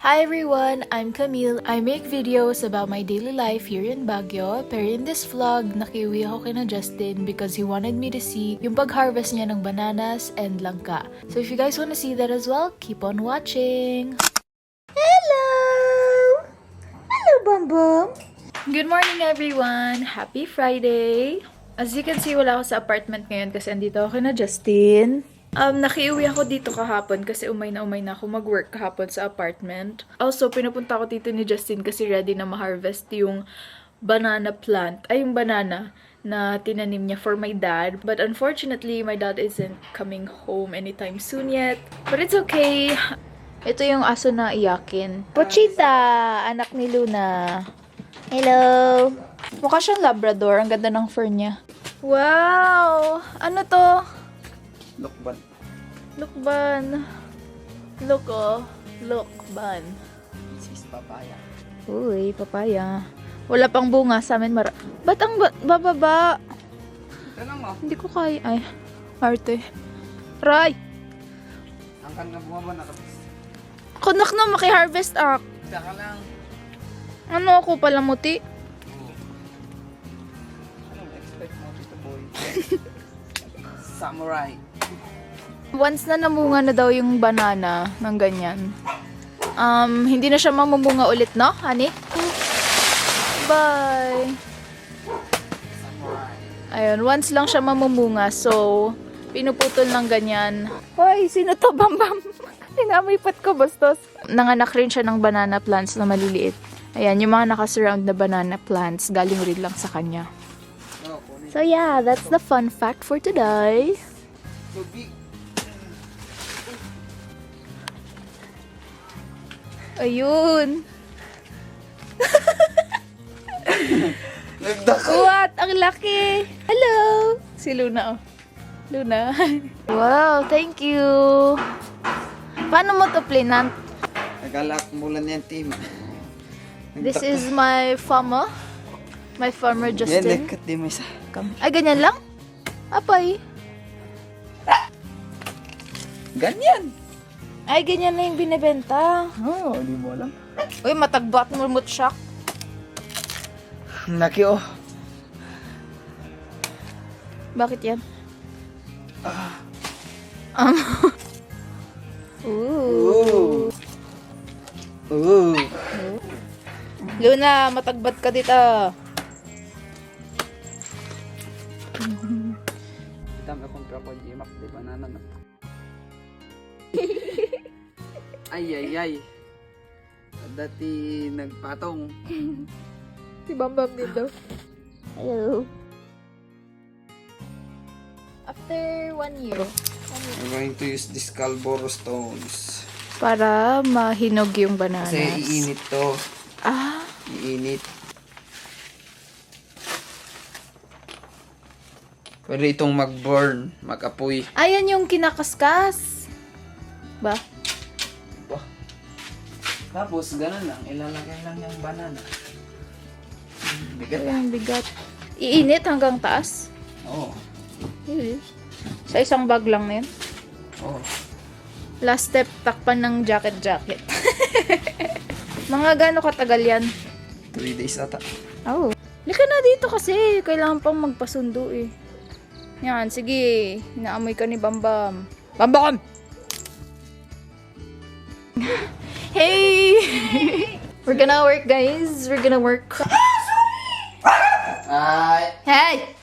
Hi everyone! I'm Camille. I make videos about my daily life here in Baguio. Pero in this vlog, nakiuwi ako kina Justin because he wanted me to see yung pag-harvest niya ng bananas and langka. So if you guys want to see that as well, keep on watching! Hello! Hello, Bum Bum! Good morning everyone! Happy Friday! As you can see, wala ako sa apartment ngayon kasi andito ako kina Justin. Nakiuwi ako dito kahapon kasi umay na ako mag-work kahapon sa apartment. Also, pinapunta ako dito ni Justin kasi ready na ma-harvest yung banana plant. Ay, yung banana na tinanim niya for my dad. But unfortunately, my dad isn't coming home anytime soon yet. But it's okay. Ito yung aso na iyakin. Pochita! Anak ni Luna. Hello! Mukha siyang Labrador. Ang ganda ng fur niya. Wow! Ano to? Lukban. Lukban. Look, oh. Lukban. This is papaya. Uy, papaya. Wala pang bunga sa amin. Ba't ang bababa? Ito lang mo. Hindi ko kaya. Ay, arte. Ray! Ang kan na bumaba na kapis. Kunak na maki-harvest ako. Saka lang. Ano ako pala muti? Anong expect mo dito, boy? Samurai. Once na namunga na daw yung banana ng ganyan, hindi na siya mamumunga ulit, no, honey? Bye! Samurai. Ayun, once lang siya mamumunga, so, pinuputol ng ganyan. Hoy, sino to, Bambam? Inamoy-pat ko, bastos. Nanganak rin siya ng banana plants na maliliit. Ayan, yung mga nakasurround na banana plants, galing rin lang sa kanya. Oh, kunin. So yeah, that's the fun fact for today. So big. Ayun. Nagdak. What? Ang laki. Hello. Si Luna, oh. Luna. Wow, thank you. Paano mo to plinant? Nagalak mulan yan, team. This is my farmer. My farmer Yan, Justin. nekat di may isa. Ay, ganyan lang? Apay. Ganyan. Ay, ganyan na yung binibenta. Oh, di mo alam. Uy, matagbat mo shock. Laki, oh. Bakit yan? Ooh. Ooh. Luna, matagbat ka dito. Kita mo kung trapo G-Max, di banana na. Ay. Dati nagpatong. Si Bambam dito. Hello. After 1 year. I'm going to use this Calboro stones. Para mahinog yung bananas. Kasi iinit to. Ah, Iinit. Pwede itong mag-burn, mag-apoy. ayan yung kinakaskas. Ba? Tapos, ganun lang. Ilalagay lang yung banana. Bigat. Ay, ang bigat. Iinit hanggang taas. Oo. Sa isang bag lang na yun. Oo. Last step, takpan ng jacket. Mga gaano katagal yan? 3 days ata. Oh. Lika na dito kasi. Kailangan pang magpasundo eh. Yan, sige. Inaamoy ka ni Bambam. Bambam! Hey! We're gonna work, guys. We're gonna work. Ay! Hey!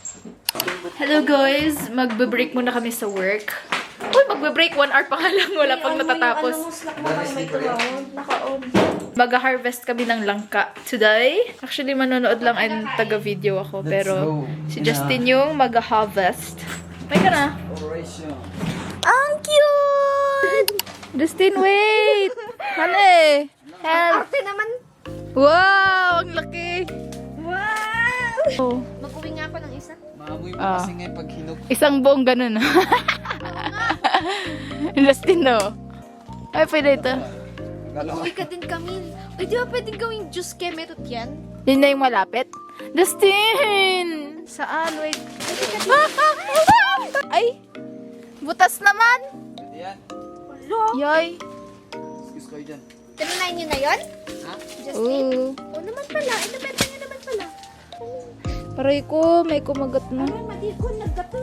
Hello, guys. Magbe-break muna kami sa work. Uy, magbe-break. 1 hour pa nga lang. Wala pang natatapos. Mag-harvest kami ng langka today. Actually, manonood lang and taga-video ako. Pero si Justin yung mag-harvest. May ka na. Operation. Ang cute! Justin, wait! Hane! Help! Arte naman. Wow! Ang laki! Wow! Oh. Mag-uwi nga ako ng isa. Maamoy mo Ah. kasi ngayon pag hinog. Isang buong ganun. Justin, no? Ay, pwede ito. Uwi ka din, Camille. Uy, di ba pwedeng gawing juice kemerut yan? Yun na yung malapit. Justin! Saan? Wait. Ay! Butas naman! Pwede yan. Yoy! Excuse ko dyan. Tinanay niyo na yun? Ha? Just eat? Oo naman pala. Inabenta niyo naman pala. Paray ko, may kumagat na. Ay, madi ko naggato.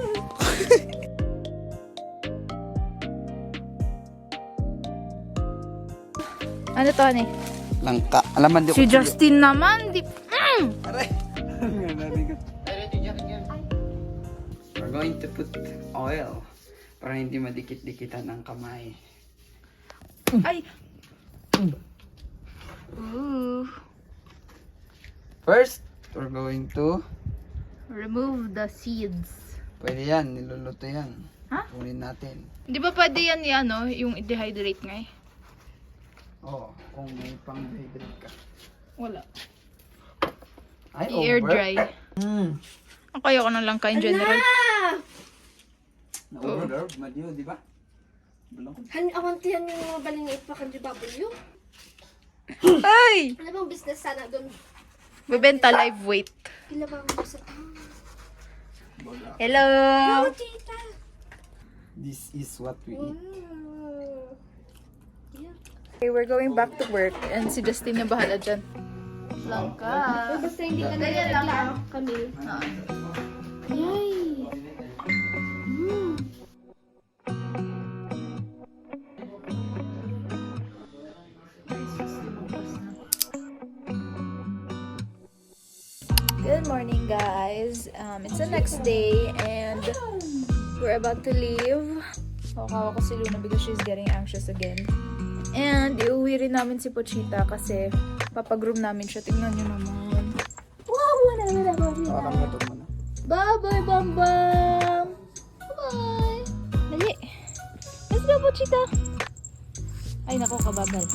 Ano to, ane? Langka. Alaman di Si Justin naman, di... Aray! We're going to put oil para hindi madikit-dikitan ang kamay. Ay! Ooh. First, we're going to... Remove the seeds. Pwede yan, niluluto yan. Ha? Kunin natin. Di ba pwede yan yung i-dehydrate nga eh? Oo, kung may pang-dehydrate ka. Wala. Ay, I-air dry. Ang kaya ko ng langka in general. Na-order, madiyo, di ba? Bulong. Awantihan yung mga baliniit pa kan W. Ay! Ano bang business sana doon? Bebenta live weight. Kila bang sa... Hello! Oh, tita! This is what we eat. Okay, we're going back to work and si Justin na bahala dyan. Langka. Basta hindi ka nalagla, Camille. Yay! Good morning, guys. It's the next day and we're about to leave. Kawawa ko si Luna because she's getting anxious again. And iuwi rin namin si Pochita kasi papagroom namin siya. Tingnan nyo naman. Wow! Wala. Parang ito mo na. Bye-bye, Bambam! Bye-bye! Dali! Let's go, Pochita! Ay, nako, kababal.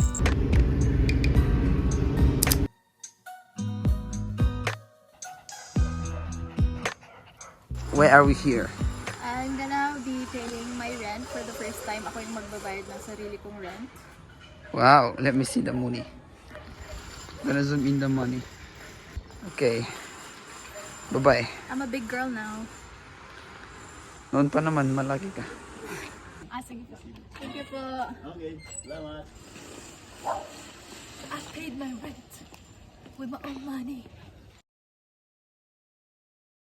Why are we here? I'm gonna be paying my rent for the first time. Ako yung magbabayad ng sarili kong rent. Wow, let me see the money. Gonna zoom in the money. Okay. Bye-bye. I'm a big girl now. Noon pa naman, malaki ka. Sige po. Thank you po. Okay, salamat. I paid my rent with my own money.